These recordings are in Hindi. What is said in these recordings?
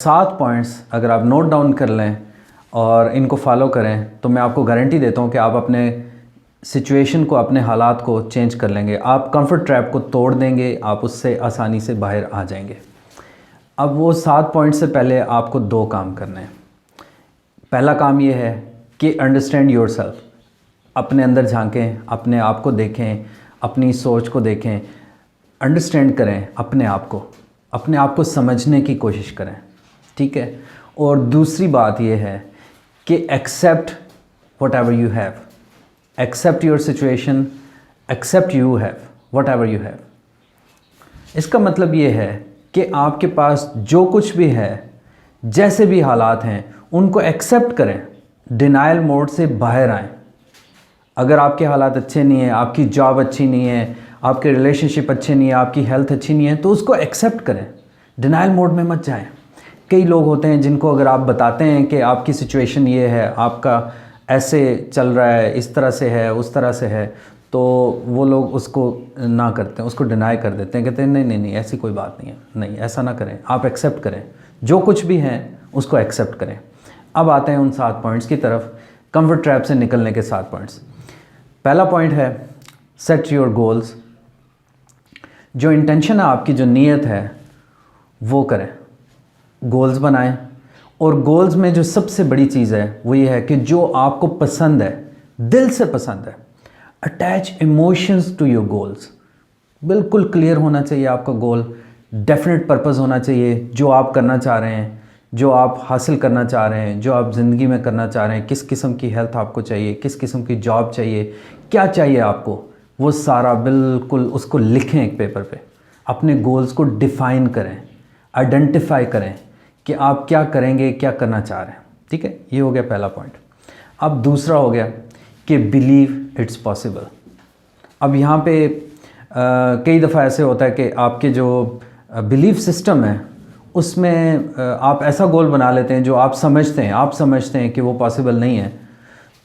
7 पॉइंट्स अगर आप नोट डाउन कर लें और इनको फॉलो करें तो मैं आपको गारंटी देता हूँ कि आप अपने सिचुएशन को, अपने हालात को चेंज कर लेंगे। आप कंफर्ट ट्रैप को तोड़ देंगे, आप उससे आसानी से बाहर आ जाएंगे। अब वो 7 पॉइंट से पहले आपको 2 काम करने हैं। पहला काम ये है कि अंडरस्टैंड योरसेल्फ, अपने अंदर झांकें, अपने आप को देखें, अपनी सोच को देखें, अंडरस्टैंड करें अपने आप को समझने की कोशिश करें, ठीक है। और दूसरी बात यह है कि accept whatever you have, accept your situation, accept you have whatever you have. इसका मतलब ये है कि आपके पास जो कुछ भी है, जैसे भी हालात हैं, उनको एक्सेप्ट करें, डिनायल मोड से बाहर आएँ। अगर आपके हालात अच्छे नहीं हैं, आपकी जॉब अच्छी नहीं है, आपके रिलेशनशिप अच्छे नहीं है, आपकी हेल्थ अच्छी नहीं है, तो उसको एक्सेप्ट करें, डिनायल मोड में मत जाएं। कई लोग होते हैं जिनको अगर आप बताते हैं कि आपकी सिचुएशन ये है, आपका ऐसे चल रहा है, इस तरह से है, उस तरह से है, तो वो लोग उसको ना करते हैं, उसको डिनाई कर देते हैं, कहते हैं नहीं नहीं नहीं ऐसी कोई बात नहीं है, नहीं ऐसा ना करें, आप एक्सेप्ट करें, जो कुछ भी हैं उसको एक्सेप्ट करें। अब आते हैं उन 7 पॉइंट्स की तरफ, कंफर्ट ट्रैप से निकलने के 7 पॉइंट्स। पहला पॉइंट है सेट योर गोल्स। जो इंटेंशन है आपकी, जो नीयत है, वो करें, गोल्स बनाएं। और गोल्स में जो सबसे बड़ी चीज़ है वो ये है कि जो आपको पसंद है, दिल से पसंद है, attach emotions to your goals. बिल्कुल क्लियर होना चाहिए आपका गोल, डेफिनेट पर्पस होना चाहिए, जो आप करना चाह रहे हैं, जो आप हासिल करना चाह रहे हैं, जो आप ज़िंदगी में करना चाह रहे हैं, किस किस्म की हेल्थ आपको चाहिए, किस किस्म की जॉब चाहिए, क्या चाहिए आपको, वो सारा बिल्कुल उसको लिखें एक पेपर पे। अपने गोल्स को डिफ़ाइन करें, आइडेंटिफाई करें कि आप क्या करेंगे, क्या करना चाह रहे हैं, ठीक है। ये हो गया पहला पॉइंट। अब दूसरा हो गया कि बिलीव इट्स पॉसिबल। अब यहाँ पे कई दफ़ा ऐसे होता है कि आपके जो बिलीफ सिस्टम है उसमें आप ऐसा गोल बना लेते हैं जो आप समझते हैं कि वो पॉसिबल नहीं है,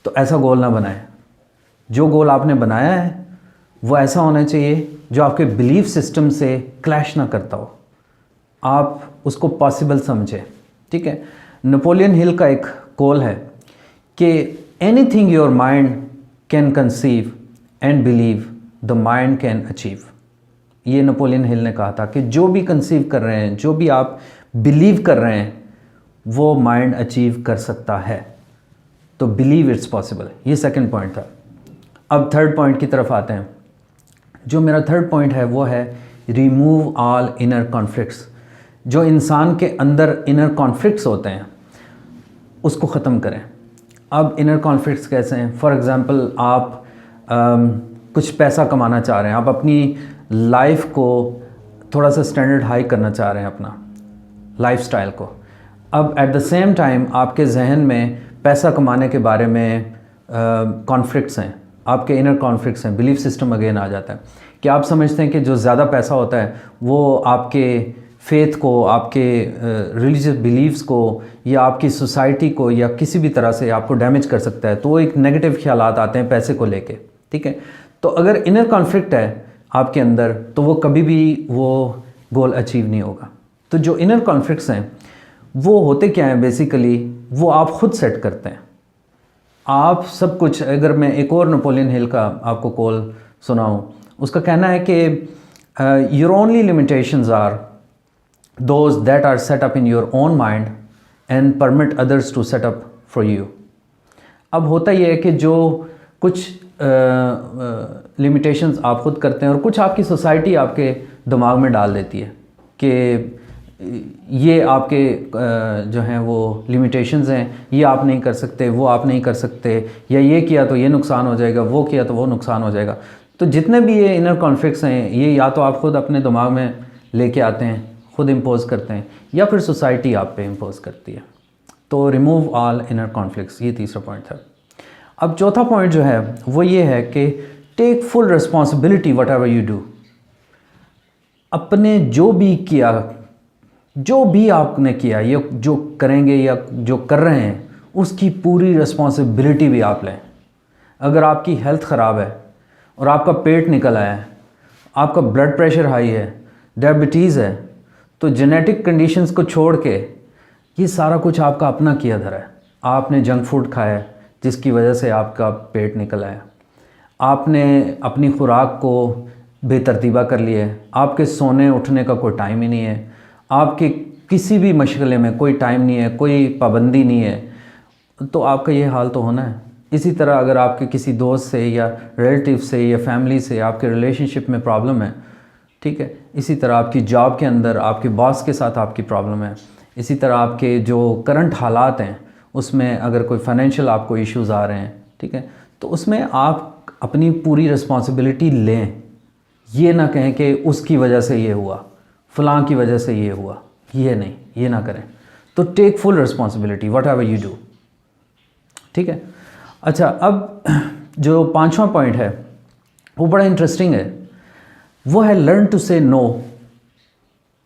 तो ऐसा गोल ना बनाएं। जो गोल आपने बनाया है वो ऐसा होना चाहिए जो आपके बिलीफ सिस्टम से क्लैश ना करता हो, आप उसको पॉसिबल समझें, ठीक है। नेपोलियन हिल का एक कॉल है कि anything your mind can conceive and believe the mind can achieve. ये नेपोलियन हिल ने कहा था कि जो भी कंसीव कर रहे हैं, जो भी आप बिलीव कर रहे हैं, वो माइंड अचीव कर सकता है। तो बिलीव इट्स पॉसिबल, ये सेकंड पॉइंट था। अब थर्ड पॉइंट की तरफ आते हैं। जो मेरा थर्ड पॉइंट है वो है रिमूव ऑल इनर कॉन्फ्लिक्ट्स। जो इंसान के अंदर इनर कॉन्फ्लिक्ट्स होते हैं उसको ख़त्म करें। अब इनर कॉन्फ्लिक्ट्स कैसे हैं? फॉर एग्ज़ाम्पल आप कुछ पैसा कमाना चाह रहे हैं, आप अपनी लाइफ को थोड़ा सा स्टैंडर्ड हाई करना चाह रहे हैं, अपना लाइफस्टाइल को। अब एट द सेम टाइम आपके जहन में पैसा कमाने के बारे में कॉन्फ्लिक्ट्स हैं, आपके इनर कॉन्फ्लिक्ट्स हैं, बिलीफ सिस्टम अगेन आ जाता है कि आप समझते हैं कि जो ज़्यादा पैसा होता है वो आपके फेथ को, आपके रिलीजियस बिलीव्स को, या आपकी सोसाइटी को, या किसी भी तरह से आपको डैमेज कर सकता है। तो वो एक नेगेटिव ख्यालात आते हैं पैसे को लेके, ठीक है। तो अगर इनर कॉन्फ्लिक्ट है आपके अंदर तो वो कभी भी वो गोल अचीव नहीं होगा। तो जो इनर कॉन्फ्लिक्ट्स हैं वो होते क्या हैं बेसिकली, वो आप खुद सेट करते हैं। आप सब कुछ, अगर मैं एक और नेपोलियन हिल का आपको कॉल सुनाऊं, उसका कहना है कि your only limitations are those that are set up in your own mind and permit others to set up for you. अब होता ये है कि जो कुछ लिमिटेशंस आप खुद करते हैं और कुछ आपकी सोसाइटी आपके दिमाग में डाल देती है कि ये आपके जो हैं वो लिमिटेशंस हैं, ये आप नहीं कर सकते, वो आप नहीं कर सकते, या ये किया तो ये नुकसान हो जाएगा, वो किया तो वो नुकसान हो जाएगा। तो जितने भी ये इनर कॉन्फ्लिक्ट्स हैं, ये या तो आप खुद अपने दिमाग में लेके आते हैं, खुद इम्पोज करते हैं, या फिर सोसाइटी आप पे इम्पोज करती है। तो रिमूव ऑल इनर कॉन्फ्लिक्ट्स, ये तीसरा पॉइंट था। अब चौथा पॉइंट जो है वो ये है कि take full responsibility whatever you do. अपने जो भी किया, जो भी आपने किया, ये जो करेंगे या जो कर रहे हैं, उसकी पूरी रिस्पॉन्सिबिलिटी भी आप लें। अगर आपकी हेल्थ ख़राब है और आपका पेट निकल आया है, आपका ब्लड प्रेशर हाई है, डायबिटीज़ है, तो जेनेटिक कंडीशंस को छोड़ के ये सारा कुछ आपका अपना किया धरा है। आपने जंक फूड खाया है जिसकी वजह से आपका पेट निकल आया, आपने अपनी खुराक को बेतरतीबा कर लिया है, आपके सोने उठने का कोई टाइम ही नहीं है, आपके किसी भी मशगले में कोई टाइम नहीं है, कोई पाबंदी नहीं है, तो आपका ये हाल तो होना है। इसी तरह अगर आपके किसी दोस्त से या रिलेटिव से या फैमिली से आपके रिलेशनशिप में प्रॉब्लम है, ठीक है, इसी तरह आपकी जॉब के अंदर आपके बॉस के साथ आपकी प्रॉब्लम है, इसी तरह आपके जो करंट हालात हैं उसमें अगर कोई फाइनेंशियल आपको इश्यूज़ आ रहे हैं, ठीक है, तो उसमें आप अपनी पूरी रिस्पॉन्सिबिलिटी लें। ये ना कहें कि उसकी वजह से ये हुआ, फ़लाँ की वजह से ये हुआ, ये नहीं, ये ना करें। तो take full responsibility whatever you do, ठीक है। अच्छा, अब जो 5वां पॉइंट है वो बड़ा इंटरेस्टिंग है, वो है लर्न टू से नो।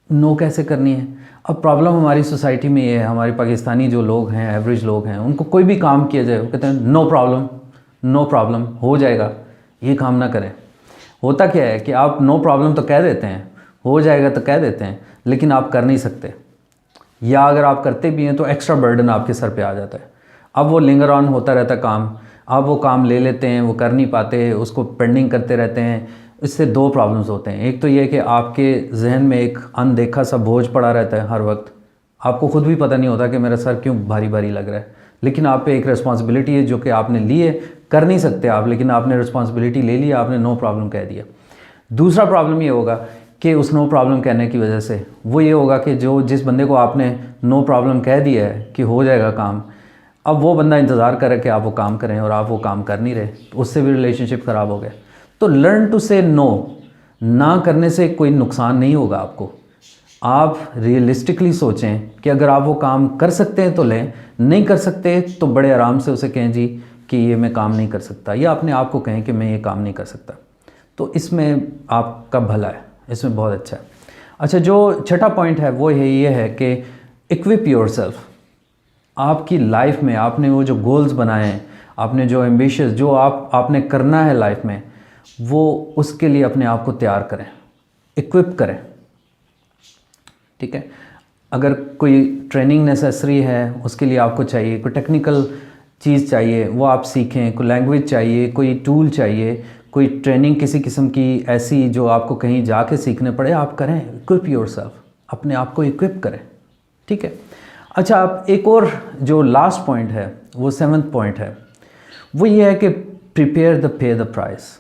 नो कैसे करनी है? अब प्रॉब्लम हमारी सोसाइटी में ये है, हमारे पाकिस्तानी जो लोग हैं, एवरेज लोग हैं, उनको कोई भी काम किया जाए वो कहते हैं नो प्रॉब्लम, नो प्रॉब्लम, हो जाएगा, ये काम ना करें। होता क्या है कि आप नो प्रॉब्लम तो कह देते हैं, हो जाएगा तो कह देते हैं, लेकिन आप कर नहीं सकते, या अगर आप करते भी हैं तो एक्स्ट्रा बर्डन आपके सर पे आ जाता है। अब वो लिंगर ऑन होता रहता काम, आप वो काम ले लेते हैं, वो कर नहीं पाते, उसको पेंडिंग करते रहते हैं। इससे दो प्रॉब्लम्स होते हैं। एक तो ये कि आपके जहन में एक अनदेखा सा बोझ पड़ा रहता है हर वक्त, आपको ख़ुद भी पता नहीं होता कि मेरा सर क्यों भारी भारी लग रहा है, लेकिन आप पे एक रिस्पॉन्सिबिलिटी है जो कि आपने ली है, कर नहीं सकते आप, लेकिन आपने रिस्पॉन्सिबिलिटी ले ली, आपने नो प्रॉब्लम कह दिया। दूसरा प्रॉब्लम ये होगा कि उस नो प्रॉब्लम कहने की वजह से वो ये होगा कि जिस बंदे को आपने नो प्रॉब्लम कह दिया है कि हो जाएगा काम, अब वो बंदा इंतज़ार करे कि आप वो काम करें और आप वो काम कर नहीं रहे, तो उससे भी रिलेशनशिप ख़राब हो गया। तो लर्न टू से नो, ना करने से कोई नुकसान नहीं होगा आपको। आप रियलिस्टिकली सोचें कि अगर आप वो काम कर सकते हैं तो लें, नहीं कर सकते तो बड़े आराम से उसे कहें जी कि ये मैं काम नहीं कर सकता, या अपने आप को कहें कि मैं ये काम नहीं कर सकता। तो इसमें आपका भला है, इसमें बहुत अच्छा है। अच्छा, जो छठा पॉइंट है वो ये है कि इक्विप योरसेल्फ। आपकी लाइफ में आपने वो जो गोल्स बनाए हैं, आपने जो एम्बिशियस जो आपने करना है लाइफ में, वो उसके लिए अपने आप को तैयार करें, इक्विप करें, ठीक है। अगर कोई ट्रेनिंग नेसेसरी है उसके लिए आपको चाहिए, कोई टेक्निकल चीज़ चाहिए वो आप सीखें, कोई लैंग्वेज चाहिए, कोई टूल चाहिए, कोई ट्रेनिंग किसी किस्म की ऐसी जो आपको कहीं जाके सीखने पड़े, आप करें। इक्विप योरसेल्फ, अपने आप को इक्विप करें, ठीक है। अच्छा, आप एक और जो लास्ट पॉइंट है वो 7th पॉइंट है, वो ये है कि prepare the pay the price.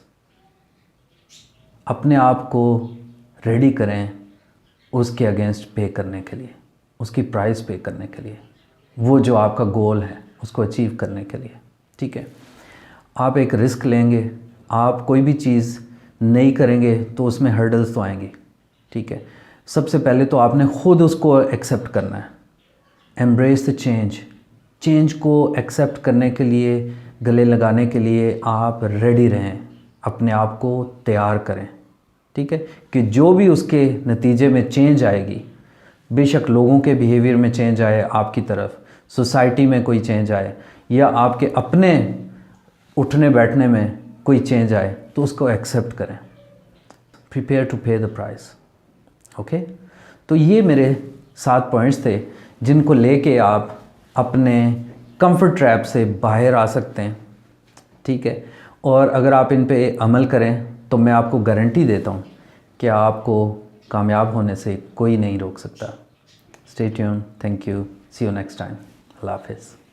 अपने आप को रेडी करें उसके अगेंस्ट पे करने के लिए, उसकी प्राइस पे करने के लिए, वो जो आपका गोल है उसको अचीव करने के लिए, ठीक है। आप एक रिस्क लेंगे, आप कोई भी चीज़ नहीं करेंगे तो उसमें हर्डल्स तो आएंगी, ठीक है। सबसे पहले तो आपने ख़ुद उसको एक्सेप्ट करना है। Embrace the change. चेंज को एक्सेप्ट करने के लिए, गले लगाने के लिए आप रेडी रहें, अपने आप को तैयार करें, ठीक है, कि जो भी उसके नतीजे में चेंज आएगी, बेशक लोगों के बिहेवियर में चेंज आए आपकी तरफ, सोसाइटी में कोई चेंज आए, या आपके अपने उठने बैठने में कोई चेंज आए, तो उसको एक्सेप्ट करें। प्रिपेयर टू पे द प्राइस, ओके। तो ये मेरे 7 पॉइंट्स थे जिनको लेके आप अपने कंफर्ट ट्रैप से बाहर आ सकते हैं, ठीक है। और अगर आप इन पे अमल करें तो मैं आपको गारंटी देता हूँ कि आपको कामयाब होने से कोई नहीं रोक सकता। Stay tuned, thank you, see you next time, अल्लाह हाफिज़।